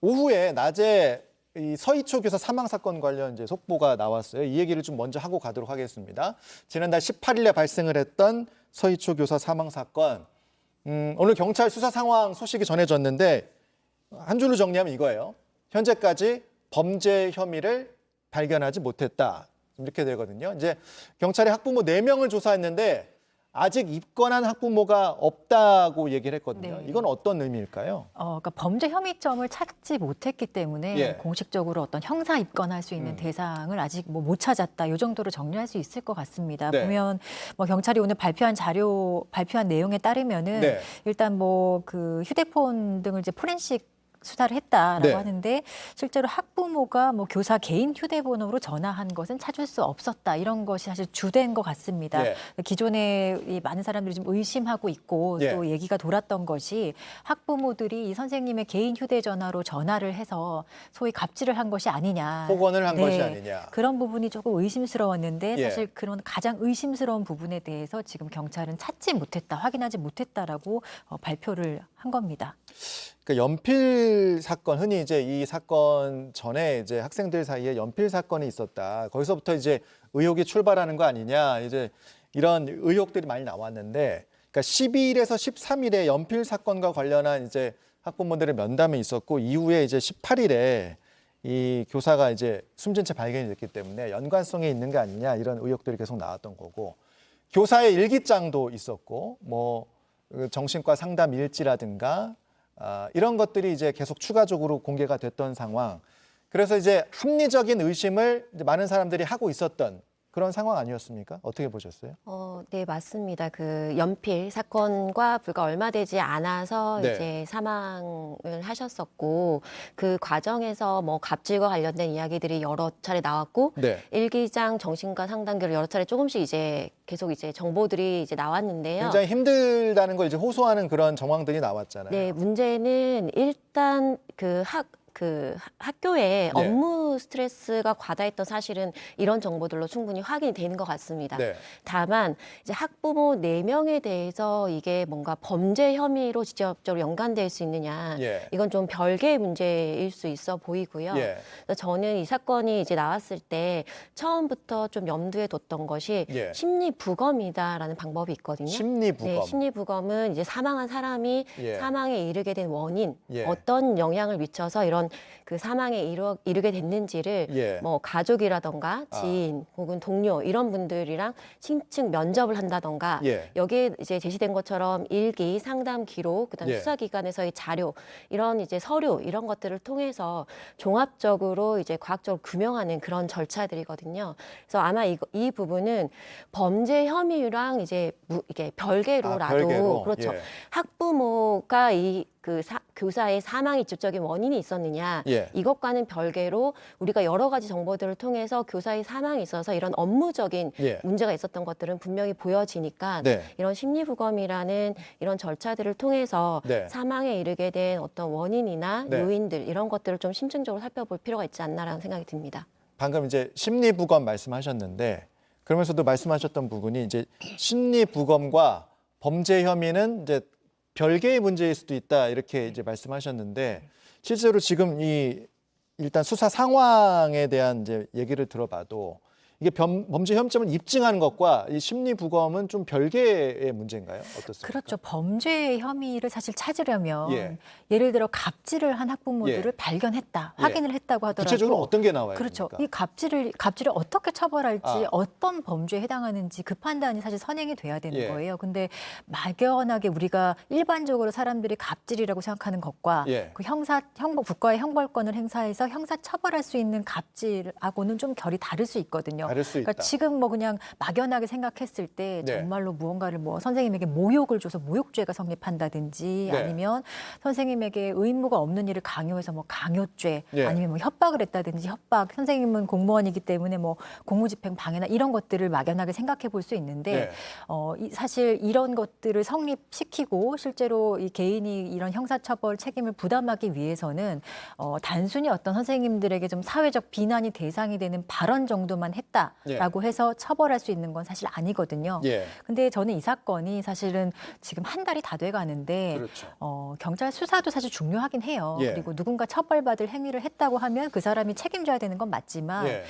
오후에 낮에 이 서희초 교사 사망 사건 관련 이제 속보가 나왔어요. 이 얘기를 좀 먼저 하고 가도록 하겠습니다. 지난달 18일에 발생을 했던 서희초 교사 사망 사건. 오늘 경찰 수사 상황 소식이 전해졌는데 한 줄로 정리하면 이거예요. 현재까지 범죄 혐의를 발견하지 못했다. 이렇게 되거든요. 이제 경찰이 학부모 4명을 조사했는데 아직 입건한 학부모가 없다고 얘기를 했거든요. 네. 이건 어떤 의미일까요? 그러니까 범죄 혐의점을 찾지 못했기 때문에 예. 공식적으로 어떤 형사 입건할 수 있는 대상을 아직 못 찾았다. 이 정도로 정리할 수 있을 것 같습니다. 네. 보면 뭐 경찰이 오늘 발표한 내용에 따르면은 네. 일단 뭐 그 휴대폰 등을 이제 포렌식 수사를 했다라고 네. 하는데 실제로 학부모가 뭐 교사 개인 휴대번호로 전화한 것은 찾을 수 없었다. 이런 것이 사실 주된 것 같습니다. 예. 기존에 이 많은 사람들이 좀 의심하고 있고 예. 또 얘기가 돌았던 것이 학부모들이 이 선생님의 개인 휴대전화로 전화를 해서 소위 갑질을 한 것이 아니냐. 폭언을 한 네. 것이 아니냐. 그런 부분이 조금 의심스러웠는데 예. 사실 그런 가장 의심스러운 부분에 대해서 지금 경찰은 찾지 못했다, 확인하지 못했다라고 발표를 한 겁니다. 그러니까 연필 사건, 흔히 이제 이 사건 전에 이제 학생들 사이에 연필 사건이 있었다. 거기서부터 이제 의혹이 출발하는 거 아니냐. 이제 이런 의혹들이 많이 나왔는데, 그러니까 12일에서 13일에 연필 사건과 관련한 이제 학부모들의 면담이 있었고, 이후에 이제 18일에 이 교사가 이제 숨진 채 발견이 됐기 때문에 연관성이 있는 게 아니냐, 이런 의혹들이 계속 나왔던 거고, 교사의 일기장도 있었고, 뭐 정신과 상담 일지라든가 이런 것들이 이제 계속 추가적으로 공개가 됐던 상황. 그래서 이제 합리적인 의심을 이제 많은 사람들이 하고 있었던 그런 상황 아니었습니까? 어떻게 보셨어요? 네, 맞습니다. 그 연필 사건과 불과 얼마 되지 않아서 네. 이제 사망을 하셨었고, 그 과정에서 뭐 갑질과 관련된 이야기들이 여러 차례 나왔고, 네. 일기장, 정신과 상담기를 여러 차례 조금씩 이제 계속 이제 정보들이 이제 나왔는데요. 굉장히 힘들다는 걸 이제 호소하는 그런 정황들이 나왔잖아요. 네, 문제는 일단 학교에 업무 스트레스가 과다했던 사실은 이런 정보들로 충분히 확인이 되는 것 같습니다. 네. 다만 이제 학부모 4명에 대해서 이게 뭔가 범죄 혐의로 직접적으로 연관될 수 있느냐, 예. 이건 좀 별개의 문제일 수 있어 보이고요. 예. 그래서 저는 이 사건이 이제 나왔을 때 처음부터 좀 염두에 뒀던 것이 예. 심리부검이다라는 방법이 있거든요. 심리부검. 네, 심리부검은 이제 사망한 사람이 예. 사망에 이르게 된 원인, 예. 어떤 영향을 미쳐서 이런 그 사망에 이르게 됐는지를 예. 뭐 가족이라던가 지인 혹은 동료 이런 분들이랑 심층 면접을 한다던가 예. 여기에 이제 제시된 것처럼 일기, 상담 기록, 그다음 예. 수사기관에서의 자료 이런 이제 서류 이런 것들을 통해서 종합적으로 이제 과학적으로 규명하는 그런 절차들이거든요. 그래서 아마 이 부분은 범죄 혐의랑 이제 이게 별개로라도 별개로? 그렇죠. 예. 학부모가 교사의 사망의 직접적인 원인이 있었느냐 예. 이것과는 별개로 우리가 여러 가지 정보들을 통해서 교사의 사망에 있어서 이런 업무적인 예. 문제가 있었던 것들은 분명히 보여지니까 네. 이런 심리부검이라는 이런 절차들을 통해서 네. 사망에 이르게 된 어떤 원인이나 네. 요인들 이런 것들을 좀 심층적으로 살펴볼 필요가 있지 않나라는 생각이 듭니다. 방금 이제 심리부검 말씀하셨는데, 그러면서도 말씀하셨던 부분이 이제 심리부검과 범죄 혐의는 이제 별개의 문제일 수도 있다, 이렇게 이제 말씀하셨는데, 실제로 지금 일단 수사 상황에 대한 이제 얘기를 들어봐도 이게 범죄 혐의점을 입증하는 것과 이 심리부검은 좀 별개의 문제인가요? 어떻습니까? 그렇죠. 범죄 혐의를 사실 찾으려면 예. 예를 들어 갑질을 한 학부모들을 예. 발견했다, 예. 확인을 했다고 하더라도 구체적으로 어떤 게 나와요? 그렇죠. 그러니까? 이 갑질을 어떻게 처벌할지, 아. 어떤 범죄에 해당하는지 그 판단이 사실 선행이 돼야 되는 예. 거예요. 근데 막연하게 우리가 일반적으로 사람들이 갑질이라고 생각하는 것과 예. 그 국가의 형벌권을 행사해서 형사 처벌할 수 있는 갑질하고는 좀 결이 다를 수 있거든요. 다를 수 있다. 그러니까 지금 뭐 그냥 막연하게 생각했을 때 네. 정말로 무언가를 뭐 선생님에게 모욕을 줘서 모욕죄가 성립한다든지 네. 아니면 선생님에게 의무가 없는 일을 강요해서 뭐 강요죄 네. 아니면 뭐 협박을 했다든지 선생님은 공무원이기 때문에 뭐 공무집행 방해나 이런 것들을 막연하게 생각해 볼 수 있는데 네. 사실 이런 것들을 성립시키고 실제로 이 개인이 이런 형사처벌 책임을 부담하기 위해서는 단순히 어떤 선생님들에게 좀 사회적 비난이 대상이 되는 발언 정도만 했다 했다라고 해서 처벌할 수 있는 건 사실 아니거든요. 예. 근데 저는 이 사건이 사실은 지금 한 달이 다 돼 가는데 그렇죠. 경찰 수사도 사실 중요하긴 해요. 예. 그리고 누군가 처벌받을 행위를 했다고 하면 그 사람이 책임져야 되는 건 맞지만 예.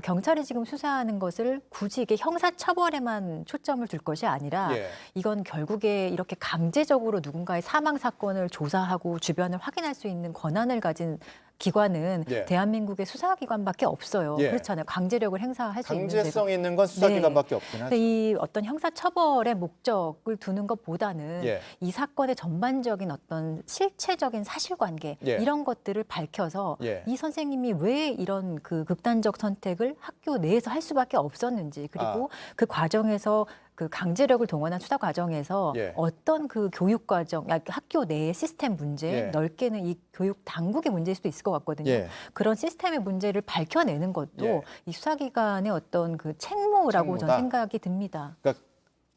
경찰이 지금 수사하는 것을 굳이 이게 형사 처벌에만 초점을 둘 것이 아니라 예. 이건 결국에 이렇게 강제적으로 누군가의 사망 사건을 조사하고 주변을 확인할 수 있는 권한을 가진 기관은 예. 대한민국의 수사기관밖에 없어요. 예. 그렇잖아요. 강제력을 행사할 수 있는 데가. 강제성 있는 건 수사기관밖에 없긴 하죠. 근데 이 어떤 형사처벌의 목적을 두는 것보다는 예. 이 사건의 전반적인 어떤 실체적인 사실관계 예. 이런 것들을 밝혀서 예. 이 선생님이 왜 이런 그 극단적 선택을 학교 내에서 할 수밖에 없었는지 그리고 그 과정에서 그 강제력을 동원한 수사 과정에서 예. 어떤 그 교육 과정, 학교 내의 시스템 문제, 예. 넓게는 이 교육 당국의 문제일 수도 있을 것 같거든요. 예. 그런 시스템의 문제를 밝혀내는 것도 예. 이 수사기관의 어떤 그 책무라고 저는 책무다. 생각이 듭니다. 그러니까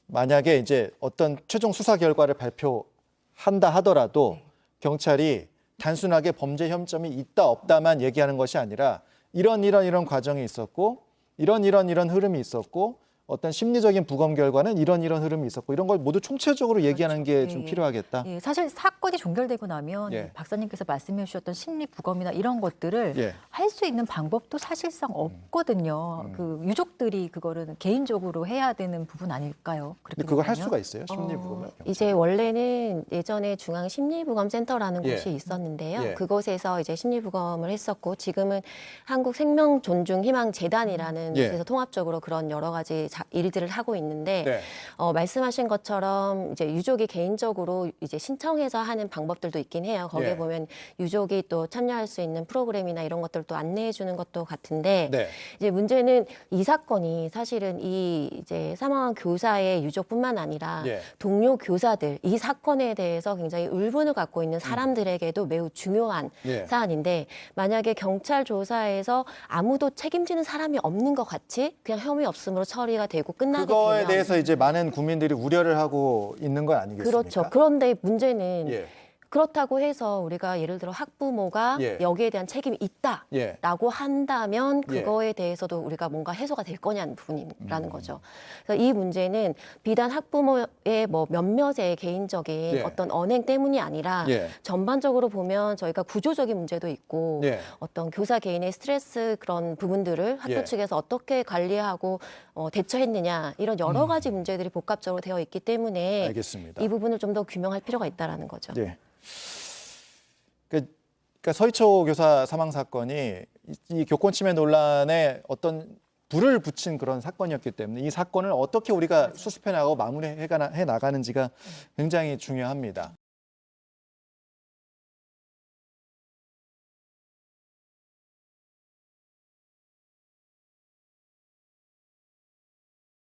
만약에 이제 어떤 최종 수사 결과를 발표한다 하더라도 경찰이 단순하게 범죄 혐점이 있다 없다만 얘기하는 것이 아니라 이런 과정이 있었고 이런 흐름이 있었고 어떤 심리적인 부검 결과는 이런 흐름이 있었고 이런 걸 모두 총체적으로 얘기하는 게 좀 예, 예. 필요하겠다. 예, 사실 사건이 종결되고 나면 예. 박사님께서 말씀해 주셨던 심리 부검이나 이런 것들을 예. 할 수 있는 방법도 사실상 없거든요. 그 유족들이 그거를 개인적으로 해야 되는 부분 아닐까요? 근데 그걸 할 되면요? 수가 있어요? 심리 부검을? 이제 원래는 예전에 중앙심리부검센터라는 예. 곳이 있었는데요. 예. 그곳에서 이제 심리부검을 했었고 지금은 한국생명존중희망재단이라는 예. 곳에서 통합적으로 그런 여러 가지 일들을 하고 있는데 네. 말씀하신 것처럼 이제 유족이 개인적으로 이제 신청해서 하는 방법들도 있긴 해요. 거기에 예. 보면 유족이 또 참여할 수 있는 프로그램이나 이런 것들도 안내해 주는 것도 같은데 네. 이제 문제는 이 사건이 사실은 이 이제 사망한 교사의 유족뿐만 아니라 예. 동료 교사들 이 사건에 대해서 굉장히 울분을 갖고 있는 사람들에게도 매우 중요한 예. 사안인데 만약에 경찰 조사에서 아무도 책임지는 사람이 없는 것 같이 그냥 혐의 없음으로 처리가 되고 끝나게 그거에 되면 대해서 이제 많은 국민들이 우려를 하고 있는 건 아니겠습니까? 그렇죠. 그런데 문제는 예. 그렇다고 해서 우리가 예를 들어 학부모가 예. 여기에 대한 책임이 있다. 예. 라고 한다면 예. 그거에 대해서도 우리가 뭔가 해소가 될 거냐는 부분이라는 거죠. 그래서 이 문제는 비단 학부모의 뭐 몇몇의 개인적인 예. 어떤 언행 때문이 아니라 예. 전반적으로 보면 저희가 구조적인 문제도 있고 예. 어떤 교사 개인의 스트레스 그런 부분들을 학교 예. 측에서 어떻게 관리하고 대처했느냐 이런 여러 가지 문제들이 복합적으로 되어 있기 때문에 알겠습니다. 이 부분을 좀 더 규명할 필요가 있다라는 거죠. 예. 그러니까 서희초 교사 사망 사건이 이 교권 침해 논란에 어떤 불을 붙인 그런 사건이었기 때문에 이 사건을 어떻게 우리가 수습해 나가고 마무리해 나가는지가 굉장히 중요합니다.